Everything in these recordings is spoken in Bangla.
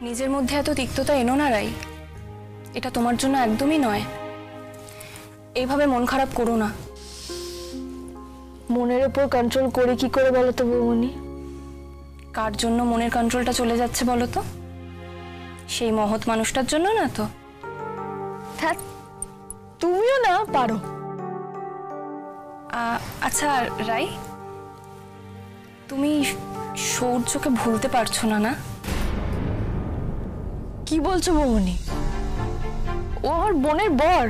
নিজের মধ্যে এত তিক্ততা এনো না রাই, এটা তোমার জন্য একদমই নয়। এইভাবে মন খারাপ করো না। মনের উপর কন্ট্রোল করে কি করে বলো তো বৌমনি? কার জন্য মনের কন্ট্রোলটা চলে যাচ্ছে বলো তো? সেই মহৎ মানুষটার জন্য না তো? হ্যাঁ, তুমিও না পারো। আচ্ছা রাই, তুমি সৌর্যকে ভুলতে পারছো না না? কি বলছো বৌমনি? ও আমার বোনের বর।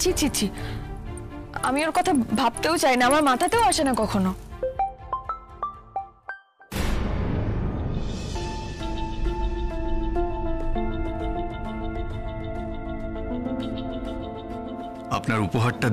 ছি ছি ছি, আমি ওর কথা ভাবতেও চাই না, আমার মাথাতেও আসে না কখনো। আপনার উপহারটা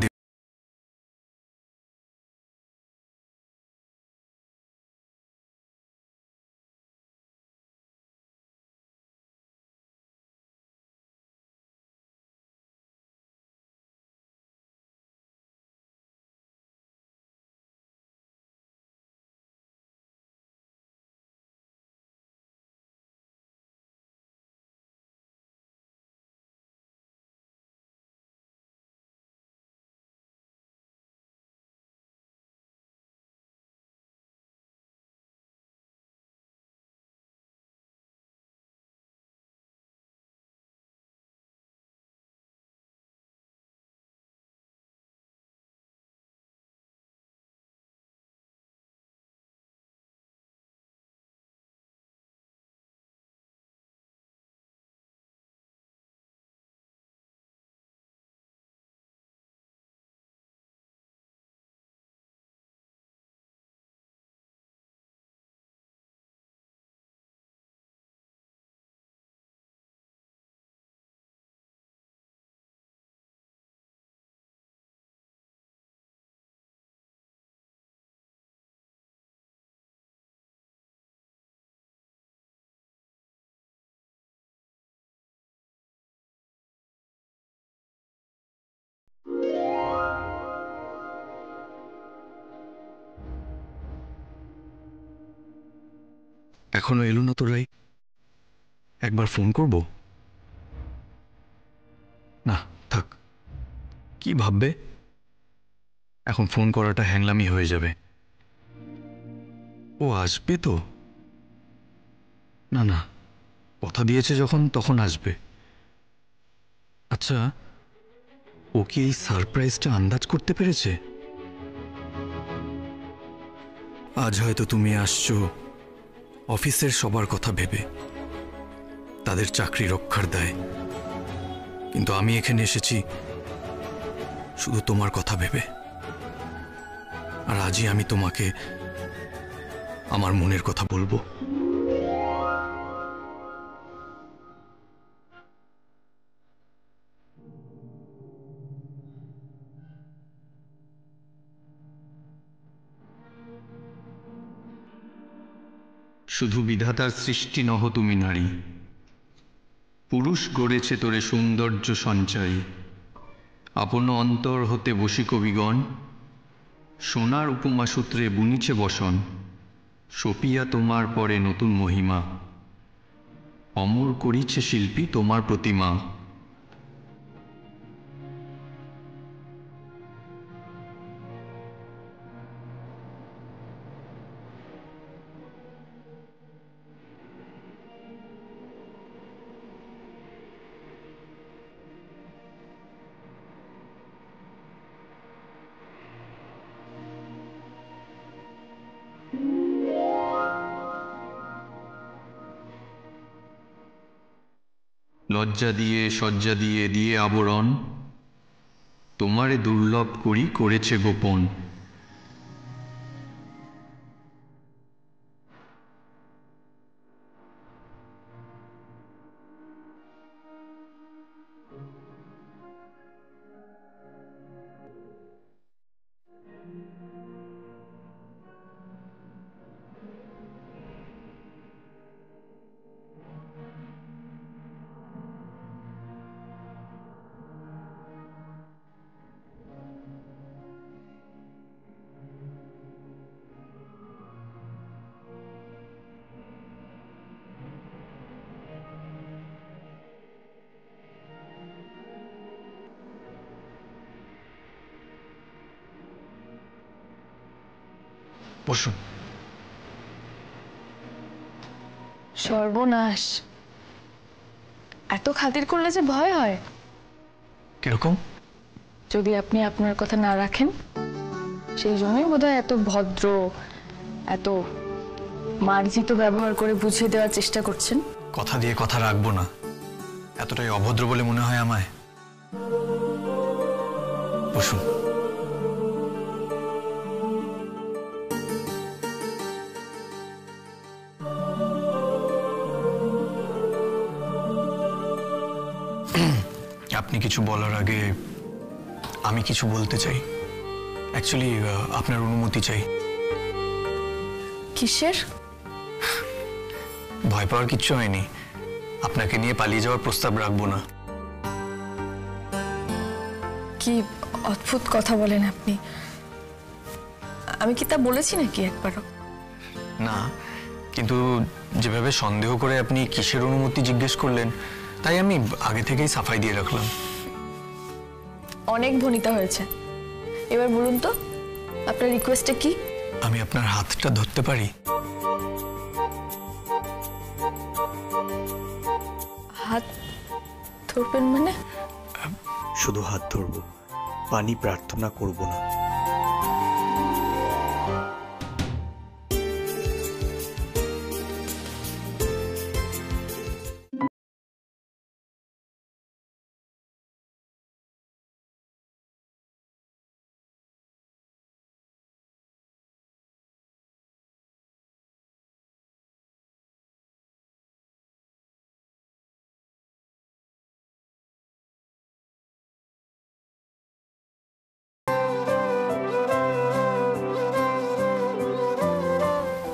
এখনো এলো না তো রাই? একবার ফোন করব? না থাক, কি ভাববে? এখন ফোন করাটা হ্যাংলামি হয়ে যাবে। ও আসবে তো? না না, কথা দিয়েছে যখন তখন আসবে। আচ্ছা, ও কি এই সারপ্রাইজটা আন্দাজ করতে পেরেছে? আজ হয়তো তুমি আসছো অফিসের সবার কথা ভেবে, তাদের চাকরি রক্ষার দায়, কিন্তু আমি এখানে এসেছি শুধু তোমার কথা ভেবে। আর আজই আমি তোমাকে আমার মনের কথা বলবো। শুধু বিধাতার সৃষ্টি নহ তুমি নারী, পুরুষ গড়েছে তোরে সৌন্দর্য সঞ্চয়ী। আপন অন্তর হতে বসি কবিগণ, সোনার উপমা সূত্রে বুনিছে বসন। সপিয়া তোমার পরে নতুন মহিমা, অমর করিছে শিল্পী তোমার প্রতিমা। লজ্জা দিয়ে সজ্জা দিয়ে দিয়ে আবরণ, তোমারে দুর্লভ করি করেছে গোপন। বসুন। সর্বনাশ, এত খাতির করলে যে ভয় হয়। কিরকম? যদি আপনি আপনার কথা না রাখেন, সেই জন্যই বোধহয় এত ভদ্র, এত মার্জিত ব্যবহার করে বুঝিয়ে দেওয়ার চেষ্টা করছেন। কথা দিয়ে কথা রাখবো না, এতটাই অভদ্র বলে মনে হয় আমায়? বসুন। আপনি কিছু বলার আগে আমি কিছু বলতে চাই। অ্যাকচুয়ালি আপনার অনুমতি চাই। কিসের? ভয় পাওয়ার কিচ্ছু হয়নি, আপনাকে নিয়ে পালিয়ে যাওয়ার প্রস্তাব রাখবো না। কি অদ্ভুত কথা বলেন আপনি। আমি কি তা বলেছি নাকি একবারও? না, কিন্তু যেভাবে সন্দেহ করে আপনি কিসের অনুমতি জিজ্ঞেস করলেন, তাই আমি আগে থেকেই সাফাই দিয়ে রাখলাম। অনেক ভনিতা হয়েছে, এবার বলুন তো আপনার রিকোয়েস্টটা কি? আমি আপনার হাতটা ধরতে পারি? হাত ধরবেন মানে? শুধু হাত ধরবো, পানি প্রার্থনা করব না।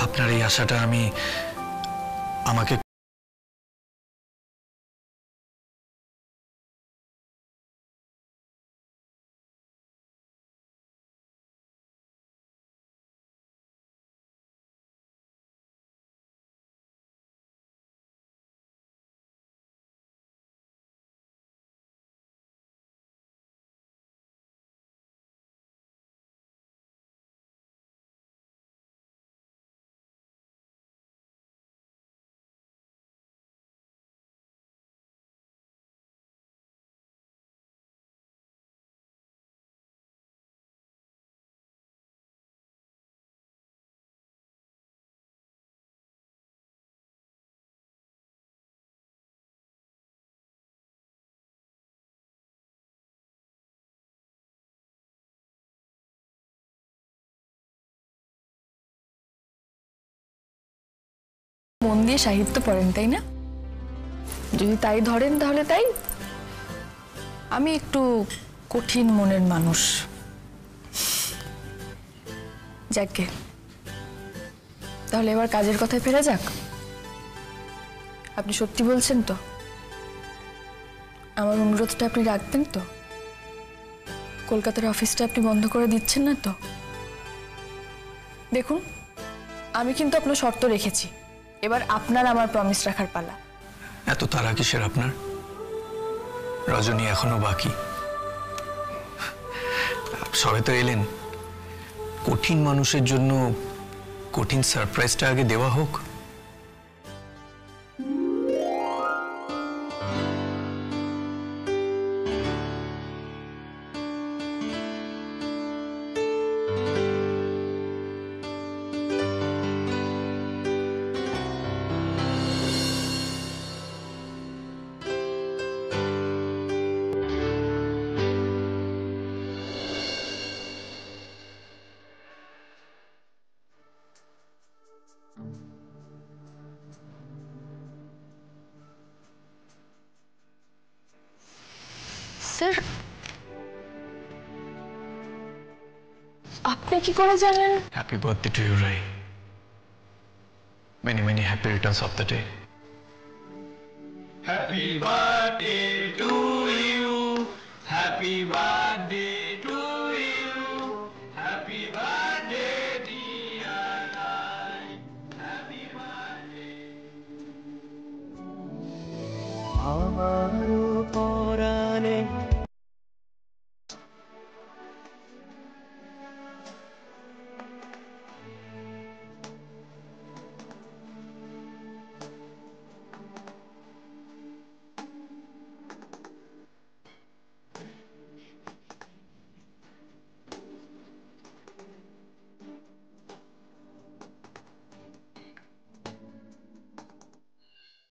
আপনার এই আশাটা আমাকে মন দিয়ে সাহিত্য পড়েন তাই না? যদি তাই ধরেন তাহলে তাই। আমি একটু কঠিন মনের মানুষ। যাকে তাহলে এবার কাজের কথায় ফেরা যাক। আপনি সত্যি বলছেন তো? আমার অনুরোধটা আপনি রাখবেন তো? কলকাতার অফিসটা আপনি বন্ধ করে দিচ্ছেন না তো? দেখুন, আমি কিন্তু আপনার শর্ত রেখেছি, এবার আপনার আমার প্রমিস রাখার পালা। এত তাড়া কিসের আপনার? রজনী এখনো বাকি। সবে তো এলেন, কঠিন মানুষের জন্য কঠিন সারপ্রাইজটা আগে দেওয়া হোক। স্যার, আপনি কি করে জানেন? Happy birthday to you, Rai. Many many happy returns of the day. Happy birthday to you. Happy birthday to you. Happy birthday, dear life. Happy birthday.